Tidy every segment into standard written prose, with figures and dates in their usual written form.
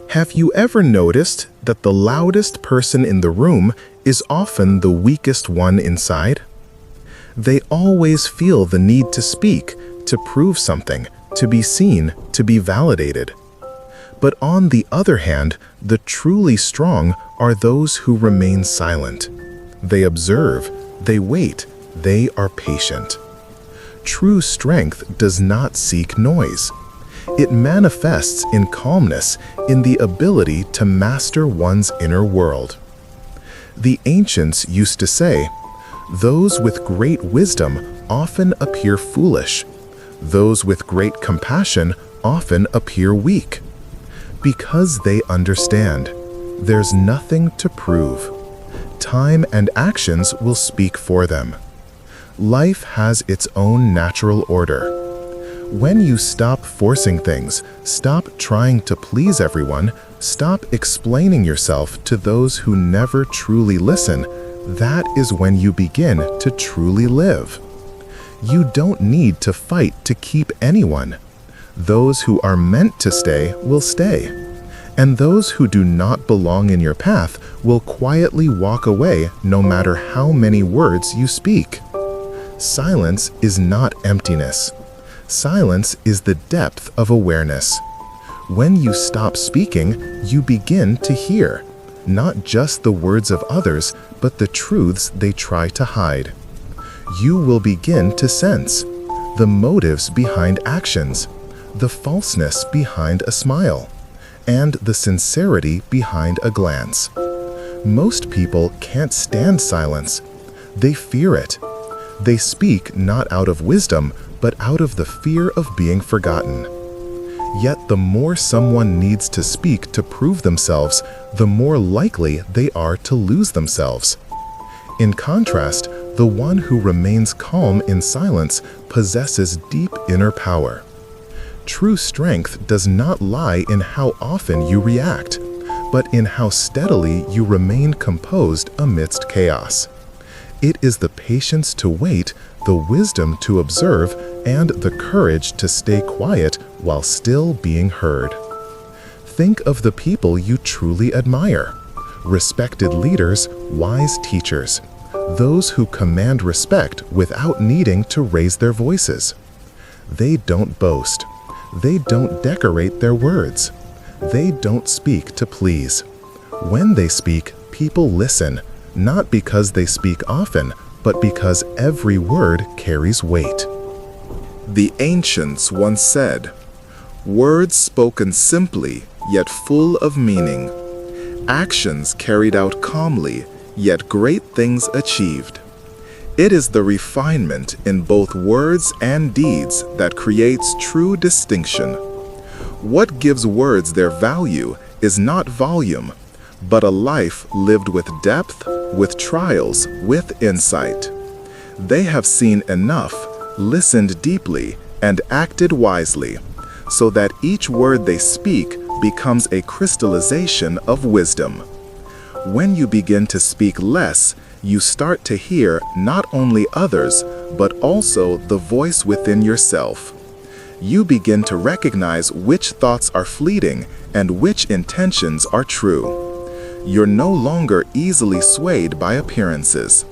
Have you ever noticed that the loudest person in the room is often the weakest one inside? They always feel the need to speak, to prove something, to be seen, to be validated. But on the other hand, the truly strong are those who remain silent. They observe, they wait, they are patient. True strength does not seek noise. It manifests in calmness, in the ability to master one's inner world. The ancients used to say, "Those with great wisdom often appear foolish. Those with great compassion often appear weak." Because they understand, there's nothing to prove. Time and actions will speak for them. Life has its own natural order. When you stop forcing things, stop trying to please everyone, stop explaining yourself to those who never truly listen, that is when you begin to truly live. You don't need to fight to keep anyone. Those who are meant to stay will stay. And those who do not belong in your path will quietly walk away no matter how many words you speak. Silence is not emptiness. Silence is the depth of awareness. When you stop speaking, you begin to hear, not just the words of others, but the truths they try to hide. You will begin to sense the motives behind actions, the falseness behind a smile, and the sincerity behind a glance. Most people can't stand silence. They fear it. They speak not out of wisdom, but out of the fear of being forgotten. Yet the more someone needs to speak to prove themselves, the more likely they are to lose themselves. In contrast, the one who remains calm in silence possesses deep inner power. True strength does not lie in how often you react, but in how steadily you remain composed amidst chaos. It is the patience to wait, the wisdom to observe, and the courage to stay quiet while still being heard. Think of the people you truly admire: respected leaders, wise teachers, those who command respect without needing to raise their voices. They don't boast. They don't decorate their words. They don't speak to please. When they speak, people listen, not because they speak often, but because every word carries weight. The ancients once said, "Words spoken simply, yet full of meaning. Actions carried out calmly, yet great things achieved." It is the refinement in both words and deeds that creates true distinction. What gives words their value is not volume, but a life lived with depth, with trials, with insight. They have seen enough, listened deeply, and acted wisely, so that each word they speak becomes a crystallization of wisdom. When you begin to speak less, you start to hear not only others, but also the voice within yourself. You begin to recognize which thoughts are fleeting and which intentions are true. You're no longer easily swayed by appearances.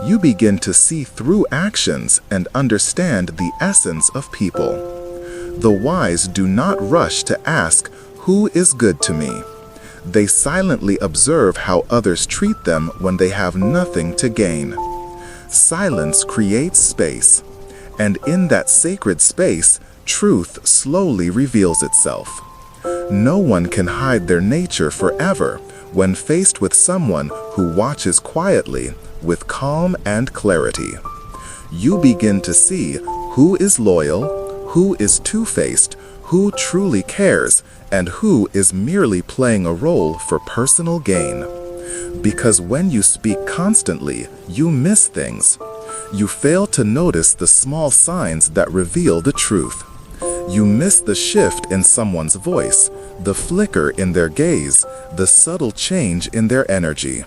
You begin to see through actions and understand the essence of people. The wise do not rush to ask, "Who is good to me?" They silently observe how others treat them when they have nothing to gain. Silence creates space, and in that sacred space, truth slowly reveals itself. No one can hide their nature forever when faced with someone who watches quietly, with calm and clarity. You begin to see who is loyal, who is two-faced, who truly cares, and who is merely playing a role for personal gain. Because when you speak constantly, you miss things. You fail to notice the small signs that reveal the truth. You miss the shift in someone's voice, the flicker in their gaze, the subtle change in their energy.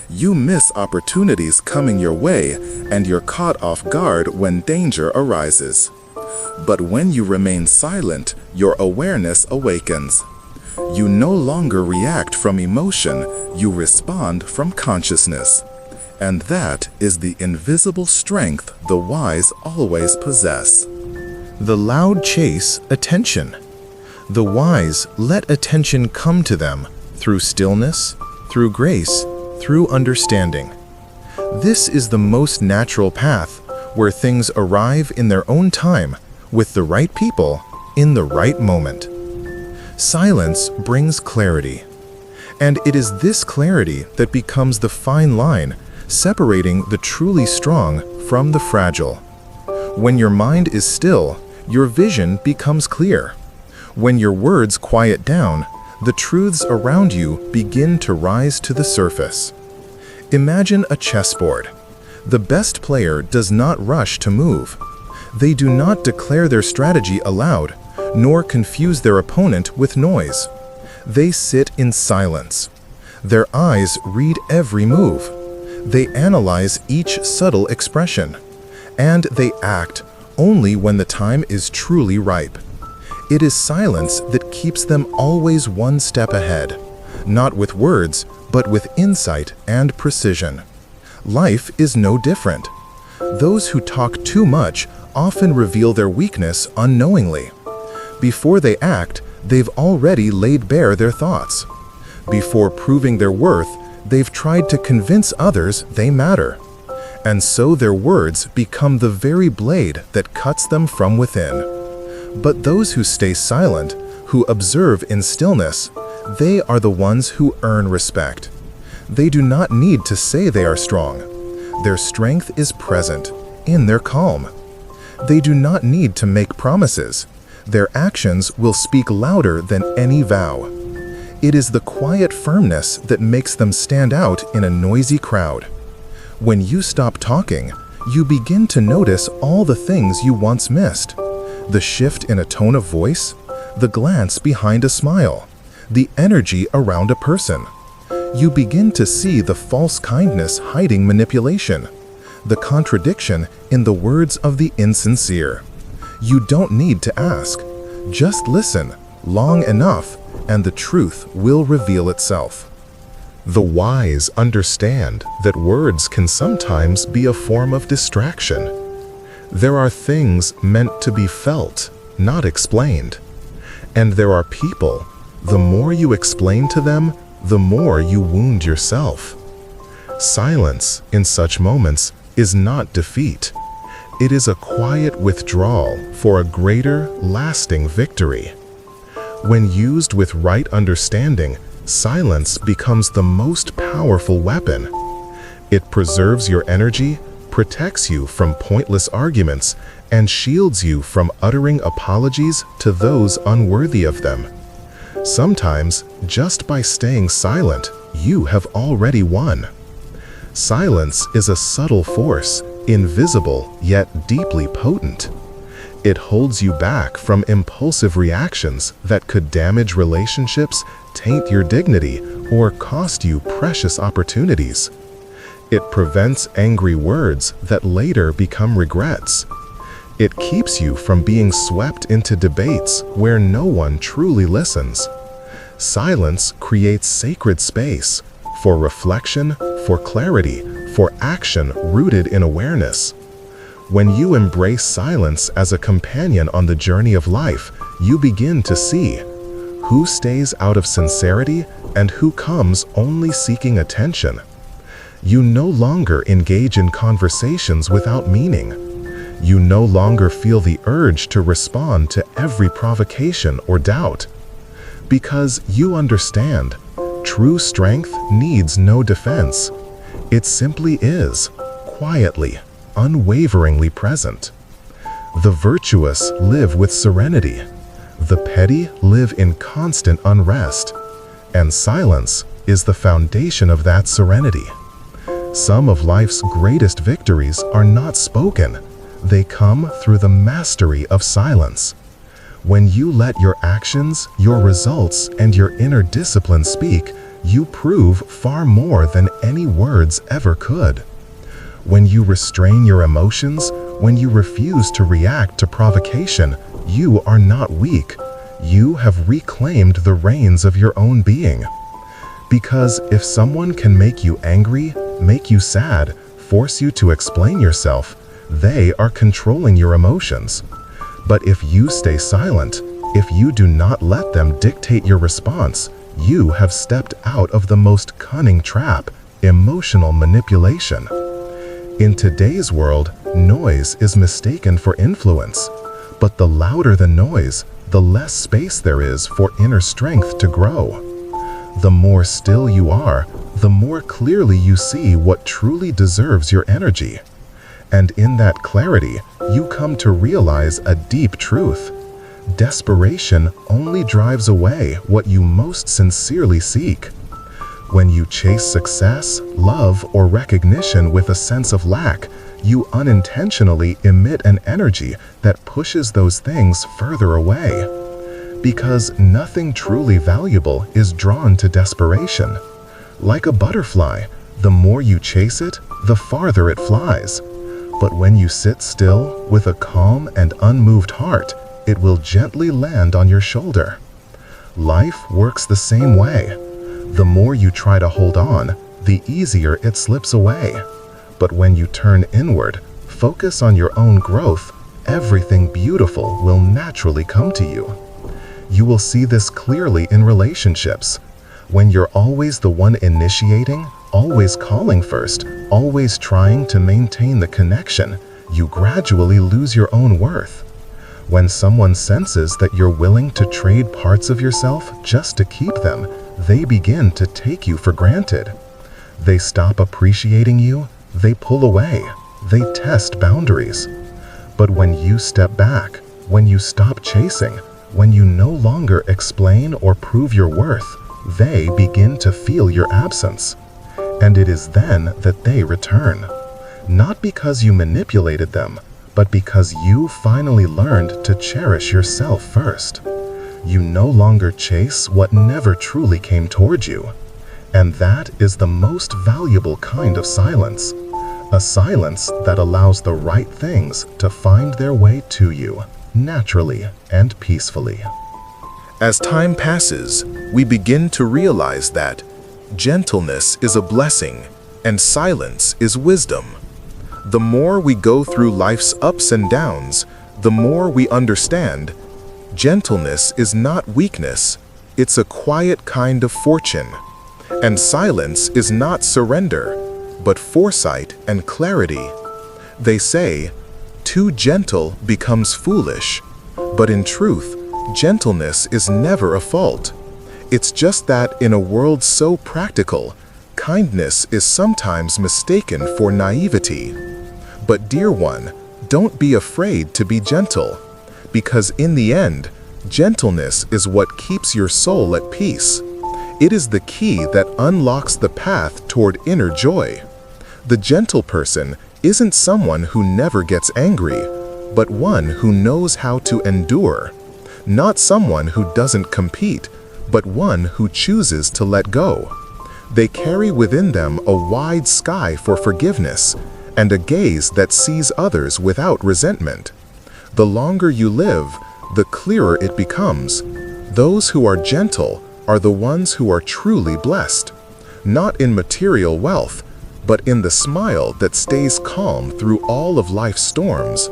You miss opportunities coming your way, and you're caught off guard when danger arises. But when you remain silent, your awareness awakens. You no longer react from emotion, you respond from consciousness. And that is the invisible strength the wise always possess. The loud chase attention. The wise let attention come to them through stillness, through grace, through understanding. This is the most natural path where things arrive in their own time with the right people in the right moment. Silence brings clarity, and it is this clarity that becomes the fine line separating the truly strong from the fragile. When your mind is still, your vision becomes clear. When your words quiet down, the truths around you begin to rise to the surface. Imagine a chessboard. The best player does not rush to move. They do not declare their strategy aloud, nor confuse their opponent with noise. They sit in silence. Their eyes read every move. They analyze each subtle expression, and they act only when the time is truly ripe. It is silence that keeps them always one step ahead, not with words, but with insight and precision. Life is no different. Those who talk too much often reveal their weakness unknowingly. Before they act, they've already laid bare their thoughts. Before proving their worth, they've tried to convince others they matter. And so their words become the very blade that cuts them from within. But those who stay silent, who observe in stillness, they are the ones who earn respect. They do not need to say they are strong. Their strength is present in their calm. They do not need to make promises. Their actions will speak louder than any vow. It is the quiet firmness that makes them stand out in a noisy crowd. When you stop talking, you begin to notice all the things you once missed. The shift in a tone of voice, the glance behind a smile, the energy around a person. You begin to see the false kindness hiding manipulation, the contradiction in the words of the insincere. You don't need to ask. Just listen long enough, and the truth will reveal itself. The wise understand that words can sometimes be a form of distraction. There are things meant to be felt, not explained. And there are people, the more you explain to them, the more you wound yourself. Silence in such moments is not defeat. It is a quiet withdrawal for a greater, lasting victory. When used with right understanding, silence becomes the most powerful weapon. It preserves your energy, protects you from pointless arguments, and shields you from uttering apologies to those unworthy of them. Sometimes, just by staying silent, you have already won. Silence is a subtle force, invisible yet deeply potent. It holds you back from impulsive reactions that could damage relationships, taint your dignity, or cost you precious opportunities. It prevents angry words that later become regrets. It keeps you from being swept into debates where no one truly listens. Silence creates sacred space for reflection, for clarity, for action rooted in awareness. When you embrace silence as a companion on the journey of life, you begin to see who stays out of sincerity and who comes only seeking attention. You no longer engage in conversations without meaning. You no longer feel the urge to respond to every provocation or doubt. Because you understand, true strength needs no defense. It simply is, quietly, unwaveringly present. The virtuous live with serenity. The petty live in constant unrest. And silence is the foundation of that serenity. Some of life's greatest victories are not spoken. They come through the mastery of silence. When you let your actions, your results, and your inner discipline speak, you prove far more than any words ever could. When you restrain your emotions, when you refuse to react to provocation, you are not weak. you have reclaimed the reins of your own being. Because if someone can make you angry, make you sad, force you to explain yourself, they are controlling your emotions. But if you stay silent, if you do not let them dictate your response, you have stepped out of the most cunning trap, emotional manipulation. In today's world, noise is mistaken for influence. But the louder the noise, the less space there is for inner strength to grow. The more still you are, the more clearly you see what truly deserves your energy. And in that clarity, you come to realize a deep truth. Desperation only drives away what you most sincerely seek. When you chase success, love, or recognition with a sense of lack, you unintentionally emit an energy that pushes those things further away. Because nothing truly valuable is drawn to desperation. Like a butterfly, the more you chase it, the farther it flies. But when you sit still with a calm and unmoved heart, it will gently land on your shoulder. Life works the same way. The more you try to hold on, the easier it slips away. But when you turn inward, focus on your own growth, everything beautiful will naturally come to you. You will see this clearly in relationships. When you're always the one initiating, always calling first, always trying to maintain the connection, you gradually lose your own worth. When someone senses that you're willing to trade parts of yourself just to keep them, they begin to take you for granted. They stop appreciating you, they pull away, they test boundaries. But when you step back, when you stop chasing, when you no longer explain or prove your worth, they begin to feel your absence. And it is then that they return. Not because you manipulated them, but because you finally learned to cherish yourself first. You no longer chase what never truly came towards you. And that is the most valuable kind of silence. A silence that allows the right things to find their way to you, naturally and peacefully. As time passes, we begin to realize that gentleness is a blessing and silence is wisdom. The more we go through life's ups and downs, the more we understand gentleness is not weakness, it's a quiet kind of fortune. And silence is not surrender, but foresight and clarity. They say, too gentle becomes foolish, but in truth, gentleness is never a fault. It's just that in a world so practical, kindness is sometimes mistaken for naivety. But dear one, don't be afraid to be gentle, because in the end, gentleness is what keeps your soul at peace. It is the key that unlocks the path toward inner joy. The gentle person isn't someone who never gets angry, but one who knows how to endure. Not someone who doesn't compete, but one who chooses to let go. They carry within them a wide sky for forgiveness and a gaze that sees others without resentment. The longer you live, the clearer it becomes. Those who are gentle are the ones who are truly blessed, not in material wealth, but in the smile that stays calm through all of life's storms.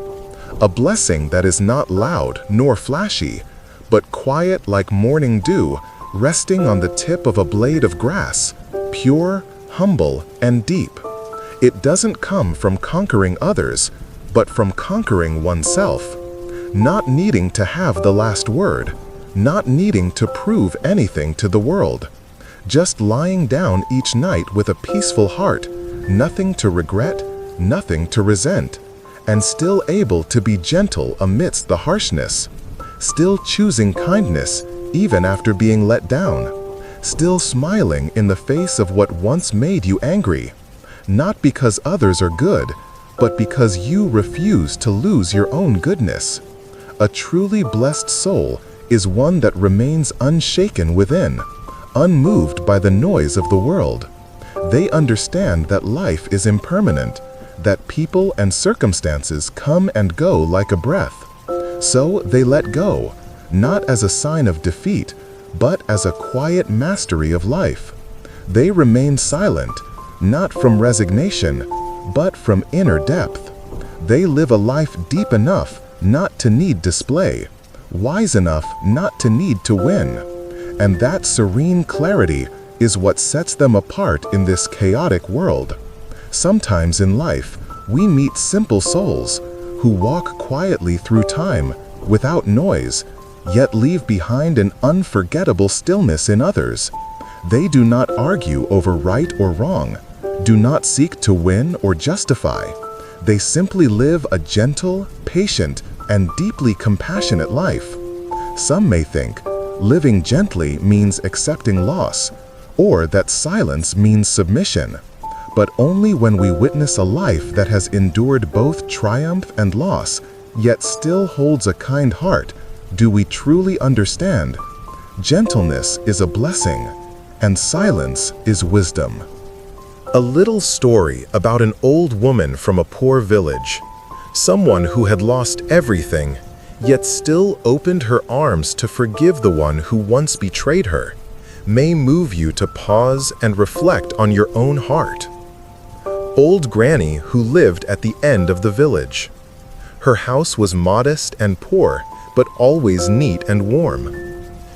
A blessing that is not loud nor flashy, but quiet like morning dew resting on the tip of a blade of grass, pure, humble, and deep. It doesn't come from conquering others, but from conquering oneself. Not needing to have the last word, not needing to prove anything to the world. Just lying down each night with a peaceful heart, nothing to regret, nothing to resent, and still able to be gentle amidst the harshness. Still choosing kindness even after being let down. Still smiling in the face of what once made you angry. Not because others are good, but because you refuse to lose your own goodness. A truly blessed soul is one that remains unshaken within, unmoved by the noise of the world. They understand that life is impermanent, that people and circumstances come and go like a breath. So they let go, not as a sign of defeat, but as a quiet mastery of life. They remain silent, not from resignation, but from inner depth. They live a life deep enough not to need display, wise enough not to need to win. And that serene clarity is what sets them apart in this chaotic world. Sometimes in life, we meet simple souls who walk quietly through time without noise, yet leave behind an unforgettable stillness in others. They do not argue over right or wrong, do not seek to win or justify. They simply live a gentle, patient, and deeply compassionate life. Some may think living gently means accepting loss, or that silence means submission. But only when we witness a life that has endured both triumph and loss, yet still holds a kind heart, do we truly understand. Gentleness is a blessing, and silence is wisdom. A little story about an old woman from a poor village, someone who had lost everything, yet still opened her arms to forgive the one who once betrayed her, may move you to pause and reflect on your own heart. Old Granny who lived at the end of the village. Her house was modest and poor, but always neat and warm.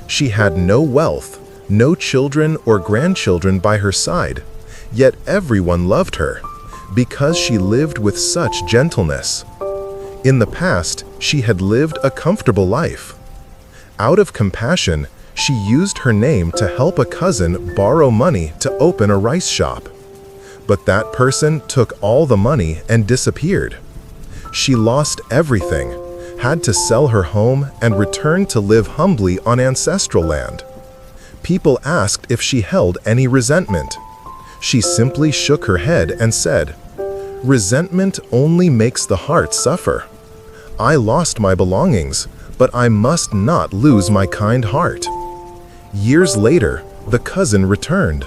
She had no wealth, no children or grandchildren by her side, yet everyone loved her, because she lived with such gentleness. In the past, she had lived a comfortable life. Out of compassion, she used her name to help a cousin borrow money to open a rice shop. But that person took all the money and disappeared. She lost everything, had to sell her home and return to live humbly on ancestral land. People asked if she held any resentment. She simply shook her head and said, "Resentment only makes the heart suffer. I lost my belongings, but I must not lose my kind heart." Years later, the cousin returned.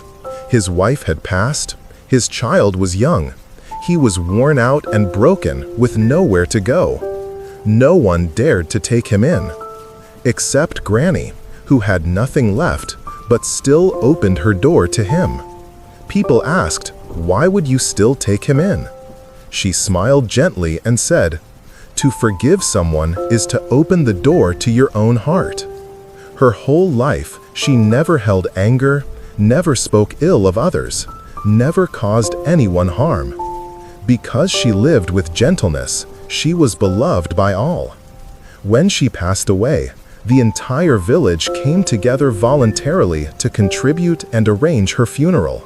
His wife had passed. His child was young. He was worn out and broken with nowhere to go. No one dared to take him in, except Granny, who had nothing left, but still opened her door to him. People asked, "Why would you still take him in?" She smiled gently and said, "To forgive someone is to open the door to your own heart." Her whole life, she never held anger, never spoke ill of others, never caused anyone harm. Because she lived with gentleness, she was beloved by all. When she passed away, the entire village came together voluntarily to contribute and arrange her funeral.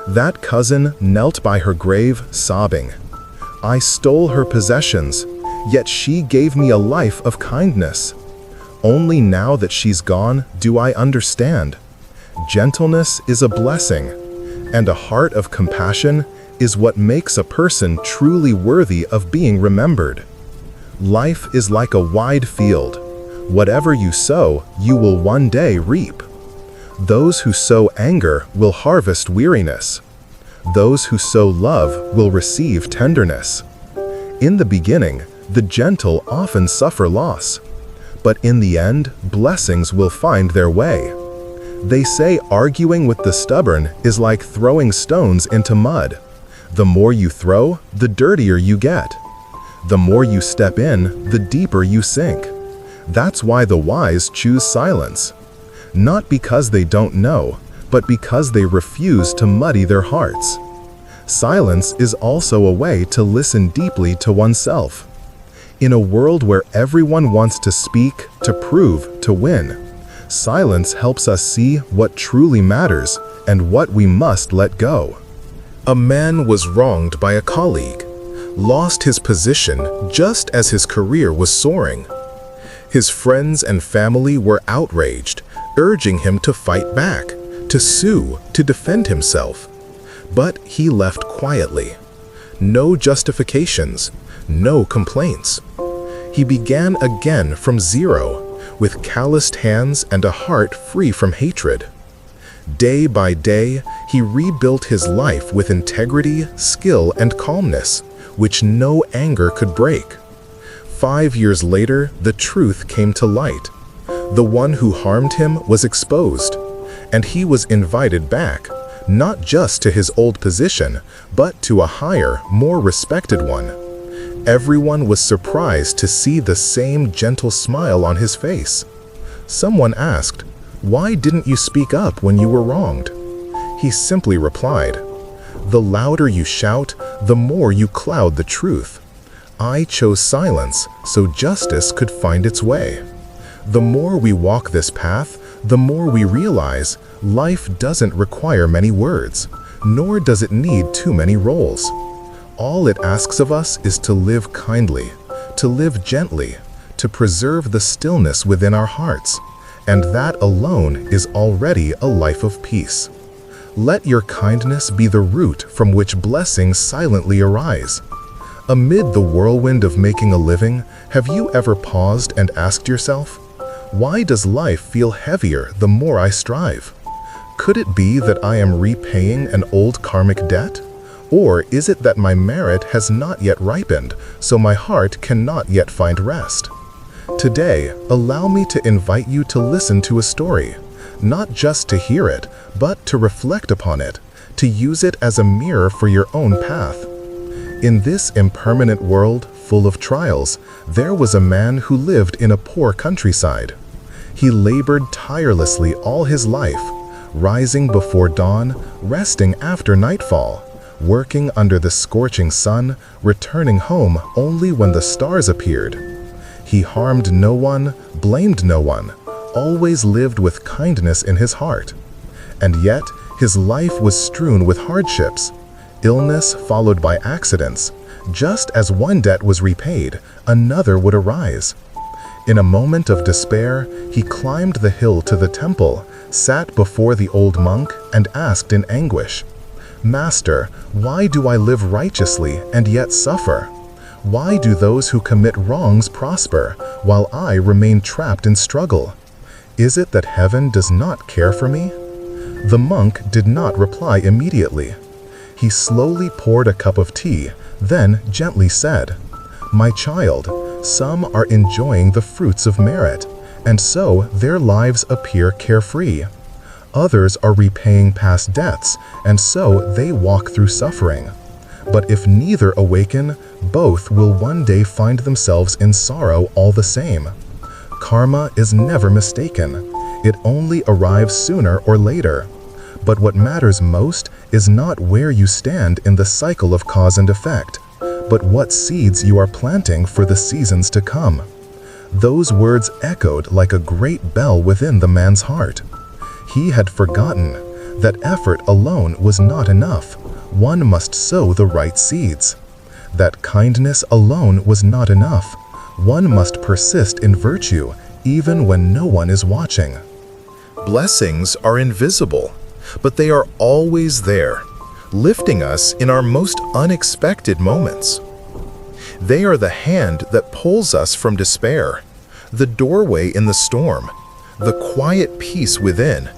That cousin knelt by her grave, sobbing, "I stole her possessions, yet she gave me a life of kindness. Only now that she's gone do I understand. Gentleness is a blessing, and a heart of compassion is what makes a person truly worthy of being remembered. Life is like a wide field. Whatever you sow, you will one day reap. Those who sow anger will harvest weariness. Those who sow love will receive tenderness. In the beginning, the gentle often suffer loss, but in the end, blessings will find their way. They say arguing with the stubborn is like throwing stones into mud. The more you throw, the dirtier you get. The more you step in, the deeper you sink. That's why the wise choose silence. Not because they don't know, but because they refuse to muddy their hearts. Silence is also a way to listen deeply to oneself. In a world where everyone wants to speak, to prove, to win, silence helps us see what truly matters and what we must let go. A man was wronged by a colleague, lost his position just as his career was soaring. His friends and family were outraged, urging him to fight back, to sue, to defend himself. But he left quietly. No justifications, no complaints. He began again from zero, with calloused hands and a heart free from hatred. Day by day, he rebuilt his life with integrity, skill, and calmness, which no anger could break. 5 years later, the truth came to light. The one who harmed him was exposed, and he was invited back, not just to his old position, but to a higher, more respected one. Everyone was surprised to see the same gentle smile on his face. Someone asked, "Why didn't you speak up when you were wronged?" He simply replied, "The louder you shout, the more you cloud the truth. I chose silence so justice could find its way." The more we walk this path, the more we realize life doesn't require many words, nor does it need too many roles. All it asks of us is to live kindly, to live gently, to preserve the stillness within our hearts, and that alone is already a life of peace. Let your kindness be the root from which blessings silently arise. Amid the whirlwind of making a living, have you ever paused and asked yourself, why does life feel heavier the more I strive? Could it be that I am repaying an old karmic debt? Or is it that my merit has not yet ripened, so my heart cannot yet find rest? Today, allow me to invite you to listen to a story, not just to hear it, but to reflect upon it, to use it as a mirror for your own path. In this impermanent world, full of trials, there was a man who lived in a poor countryside. He labored tirelessly all his life, rising before dawn, resting after nightfall, working under the scorching sun, returning home only when the stars appeared. He harmed no one, blamed no one, always lived with kindness in his heart. And yet, his life was strewn with hardships, illness followed by accidents. Just as one debt was repaid, another would arise. In a moment of despair, he climbed the hill to the temple, sat before the old monk, and asked in anguish, "Master, why do I live righteously and yet suffer? Why do those who commit wrongs prosper, while I remain trapped in struggle? Is it that heaven does not care for me?" The monk did not reply immediately. He slowly poured a cup of tea, then gently said, "My child, some are enjoying the fruits of merit, and so their lives appear carefree. Others are repaying past debts, and so they walk through suffering. But if neither awaken, both will one day find themselves in sorrow all the same. Karma is never mistaken. It only arrives sooner or later. But what matters most is not where you stand in the cycle of cause and effect, but what seeds you are planting for the seasons to come." Those words echoed like a great bell within the man's heart. He had forgotten that effort alone was not enough. One must sow the right seeds. That kindness alone was not enough. One must persist in virtue even when no one is watching. Blessings are invisible, but they are always there, lifting us in our most unexpected moments. They are the hand that pulls us from despair, the doorway in the storm, the quiet peace within,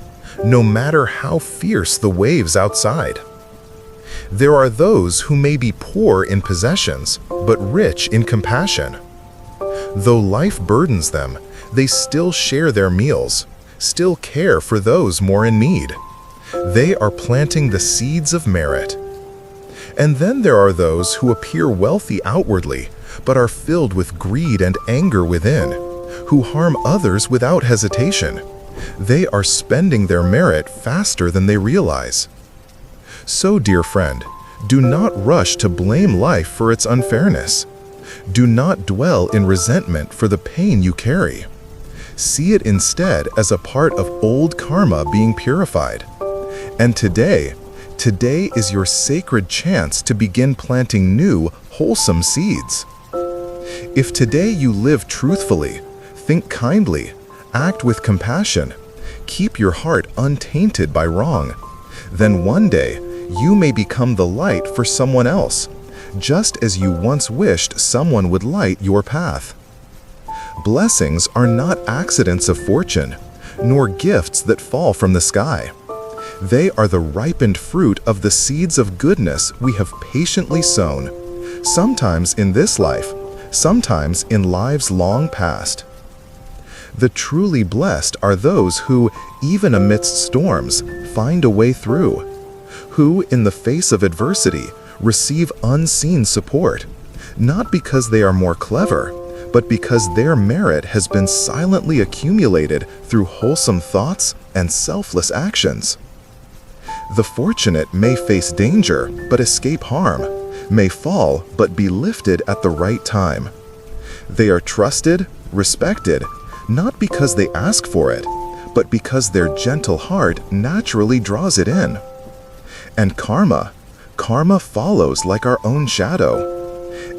no matter how fierce the waves outside. There are those who may be poor in possessions, but rich in compassion. Though life burdens them, they still share their meals, still care for those more in need. They are planting the seeds of merit. And then there are those who appear wealthy outwardly, but are filled with greed and anger within, who harm others without hesitation. They are spending their merit faster than they realize. So, dear friend, do not rush to blame life for its unfairness. Do not dwell in resentment for the pain you carry. See it instead as a part of old karma being purified. And today is your sacred chance to begin planting new, wholesome seeds. If today you live truthfully, think kindly, act with compassion, keep your heart untainted by wrong, then one day you may become the light for someone else, just as you once wished someone would light your path. Blessings are not accidents of fortune, nor gifts that fall from the sky. They are the ripened fruit of the seeds of goodness we have patiently sown, sometimes in this life, sometimes in lives long past. The truly blessed are those who, even amidst storms, find a way through, who, in the face of adversity, receive unseen support, not because they are more clever, but because their merit has been silently accumulated through wholesome thoughts and selfless actions. The fortunate may face danger but escape harm, may fall but be lifted at the right time. They are trusted, respected, not because they ask for it, but because their gentle heart naturally draws it in. And karma follows like our own shadow.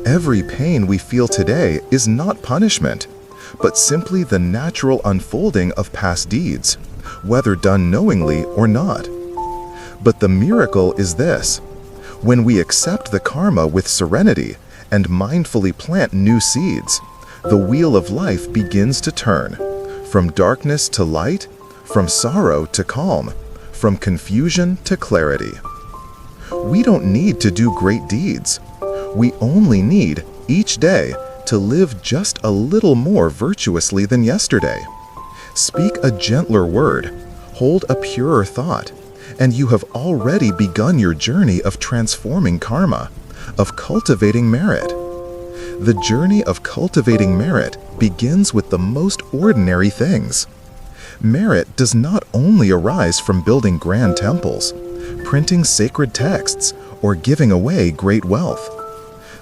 Every pain we feel today is not punishment, but simply the natural unfolding of past deeds, whether done knowingly or not. But the miracle is this: when we accept the karma with serenity and mindfully plant new seeds, the wheel of life begins to turn, from darkness to light, from sorrow to calm, from confusion to clarity. We don't need to do great deeds. We only need, each day, to live just a little more virtuously than yesterday. Speak a gentler word, hold a purer thought, and you have already begun your journey of transforming karma, of cultivating merit. The journey of cultivating merit begins with the most ordinary things. Merit does not only arise from building grand temples, printing sacred texts, or giving away great wealth.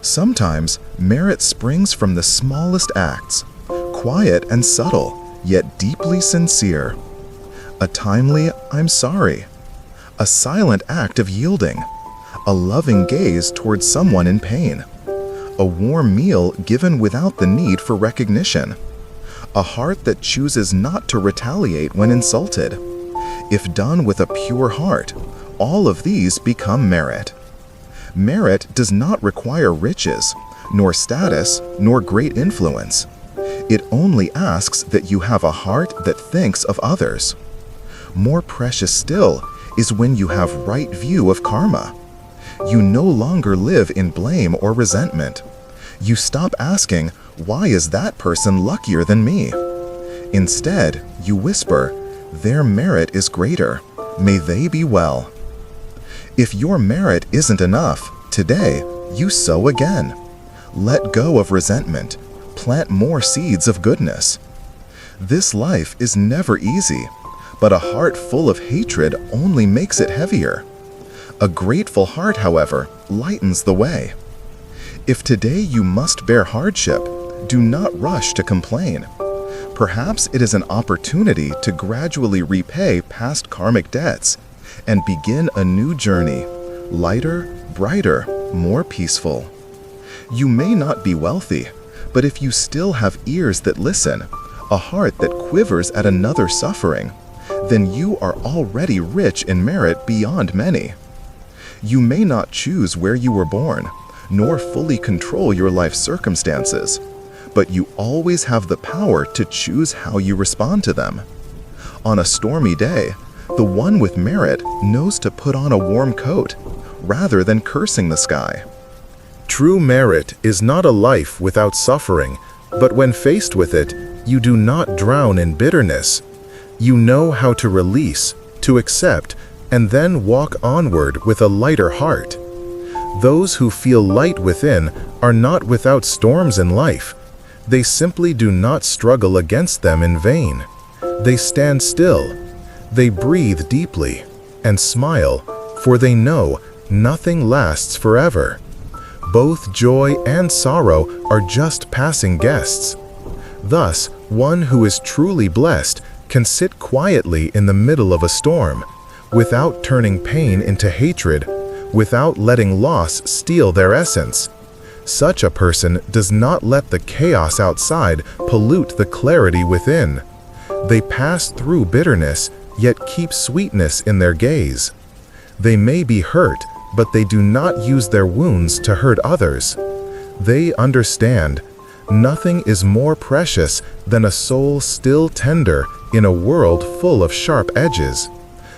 Sometimes merit springs from the smallest acts, quiet and subtle, yet deeply sincere. A timely "I'm sorry," a silent act of yielding, a loving gaze towards someone in pain, a warm meal given without the need for recognition, a heart that chooses not to retaliate when insulted. If done with a pure heart, all of these become merit. Merit does not require riches, nor status, nor great influence. It only asks that you have a heart that thinks of others. More precious still is when you have right view of karma. You no longer live in blame or resentment. You stop asking, "Why is that person luckier than me?" Instead, you whisper, "Their merit is greater. May they be well." If your merit isn't enough, today, you sow again. Let go of resentment. Plant more seeds of goodness. This life is never easy, but a heart full of hatred only makes it heavier. A grateful heart, however, lightens the way. If today you must bear hardship, do not rush to complain. Perhaps it is an opportunity to gradually repay past karmic debts and begin a new journey, lighter, brighter, more peaceful. You may not be wealthy, but if you still have ears that listen, a heart that quivers at another suffering, then you are already rich in merit beyond many. You may not choose where you were born, nor fully control your life circumstances, but you always have the power to choose how you respond to them. On a stormy day, the one with merit knows to put on a warm coat, rather than cursing the sky. True merit is not a life without suffering, but when faced with it, you do not drown in bitterness. You know how to release, to accept, and then walk onward with a lighter heart. Those who feel light within are not without storms in life. They simply do not struggle against them in vain. They stand still. They breathe deeply and smile, for they know nothing lasts forever. Both joy and sorrow are just passing guests. Thus, one who is truly blessed can sit quietly in the middle of a storm, without turning pain into hatred, without letting loss steal their essence. Such a person does not let the chaos outside pollute the clarity within. They pass through bitterness, yet keep sweetness in their gaze. They may be hurt, but they do not use their wounds to hurt others. They understand nothing is more precious than a soul still tender in a world full of sharp edges.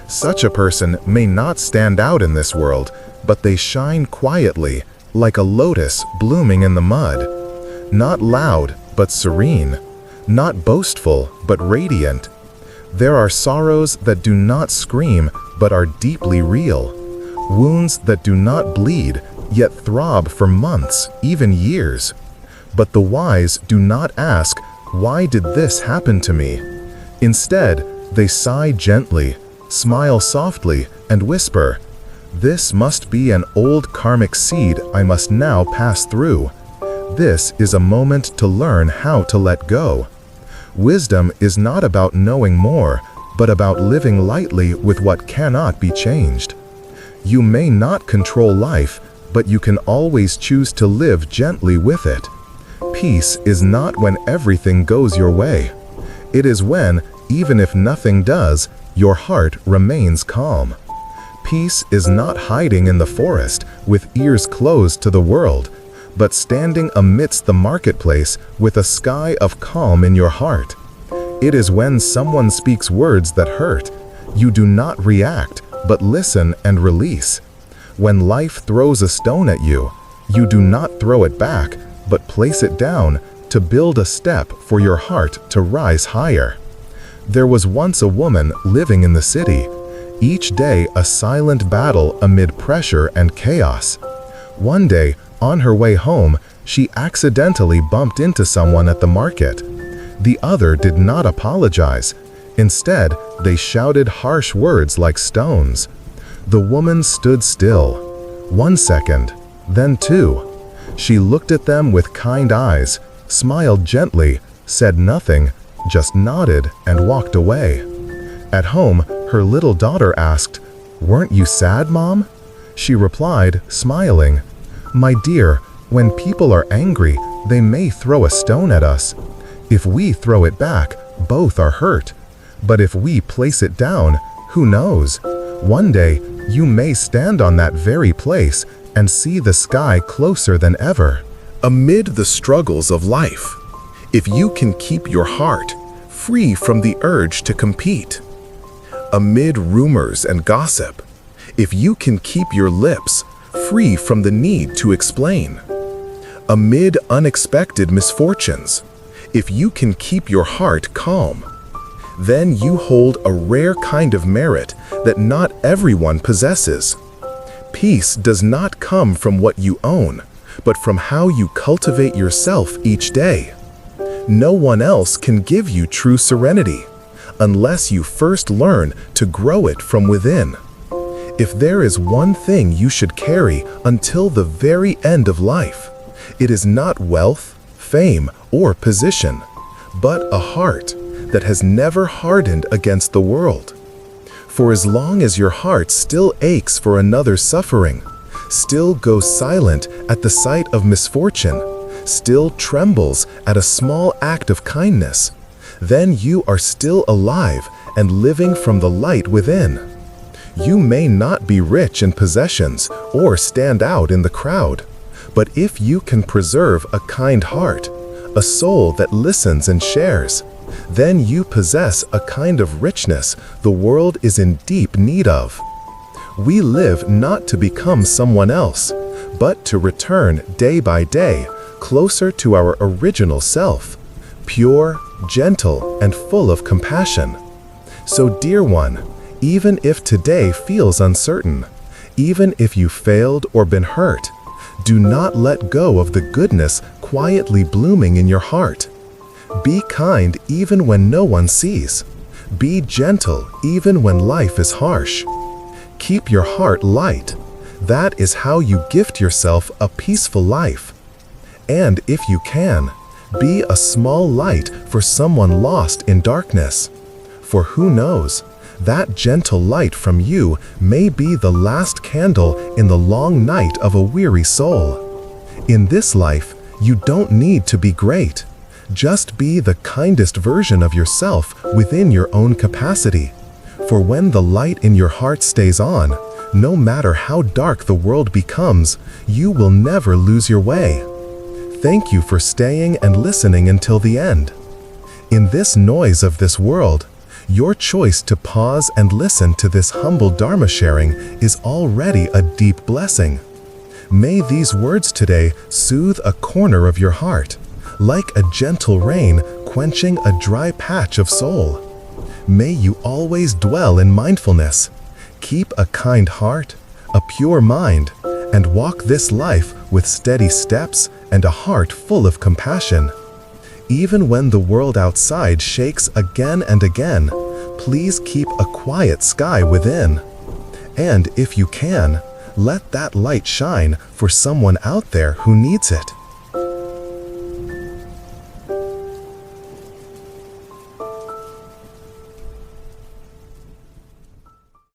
Such a person may not stand out in this world, but they shine quietly, like a lotus blooming in the mud. Not loud, but serene. not boastful but radiant. There are sorrows that do not scream but are deeply real, wounds that do not bleed yet throb for months, even years. But the wise do not ask, "Why did this happen to me?" Instead, they sigh gently, smile softly, and whisper, "This must be an old karmic seed I must now pass through. This is a moment to learn how to let go." Wisdom is not about knowing more, but about living lightly with what cannot be changed. You may not control life, but you can always choose to live gently with it. Peace is not when everything goes your way. It is when, even if nothing does, your heart remains calm. Peace is not hiding in the forest with ears closed to the world, but standing amidst the marketplace with a sky of calm in your heart. It is when someone speaks words that hurt, you do not react, but listen and release. When life throws a stone at you, you do not throw it back, but place it down to build a step for your heart to rise higher. There was once a woman living in the city, each day a silent battle amid pressure and chaos. One day, on her way home, she accidentally bumped into someone at the market. The other did not apologize. Instead, they shouted harsh words like stones. The woman stood still. 1 second, then 2. She looked at them with kind eyes, smiled gently, said nothing, just nodded and walked away. At home, her little daughter asked, "Weren't you sad, Mom?" She replied, smiling, "My dear, when people are angry, they may throw a stone at us. If we throw it back, both are hurt. But if we place it down, who knows? One day, you may stand on that very place and see the sky closer than ever." Amid the struggles of life, if you can keep your heart free from the urge to compete, amid rumors and gossip, if you can keep your lips free from the need to explain, amid unexpected misfortunes, if you can keep your heart calm, then you hold a rare kind of merit that not everyone possesses. Peace does not come from what you own, but from how you cultivate yourself each day. No one else can give you true serenity, unless you first learn to grow it from within. If there is one thing you should carry until the very end of life, it is not wealth, fame, or position, but a heart that has never hardened against the world. For as long as your heart still aches for another's suffering, still goes silent at the sight of misfortune, still trembles at a small act of kindness, then you are still alive and living from the light within. You may not be rich in possessions or stand out in the crowd, but if you can preserve a kind heart, a soul that listens and shares, then you possess a kind of richness the world is in deep need of. We live not to become someone else, but to return day by day closer to our original self, pure, gentle, and full of compassion. So, dear one, even if today feels uncertain, even if you failed or been hurt, do not let go of the goodness quietly blooming in your heart. Be kind even when no one sees. Be gentle even when life is harsh. Keep your heart light. That is how you gift yourself a peaceful life. And if you can, be a small light for someone lost in darkness. For who knows, that gentle light from you may be the last candle in the long night of a weary soul. In this life, you don't need to be great. Just be the kindest version of yourself within your own capacity. For when the light in your heart stays on, no matter how dark the world becomes, you will never lose your way. Thank you for staying and listening until the end. In this noise of this world, your choice to pause and listen to this humble Dharma sharing is already a deep blessing. May these words today soothe a corner of your heart, like a gentle rain quenching a dry patch of soul. May you always dwell in mindfulness, keep a kind heart, a pure mind, and walk this life with steady steps and a heart full of compassion. Even when the world outside shakes again and again, please keep a quiet sky within. And if you can, let that light shine for someone out there who needs it.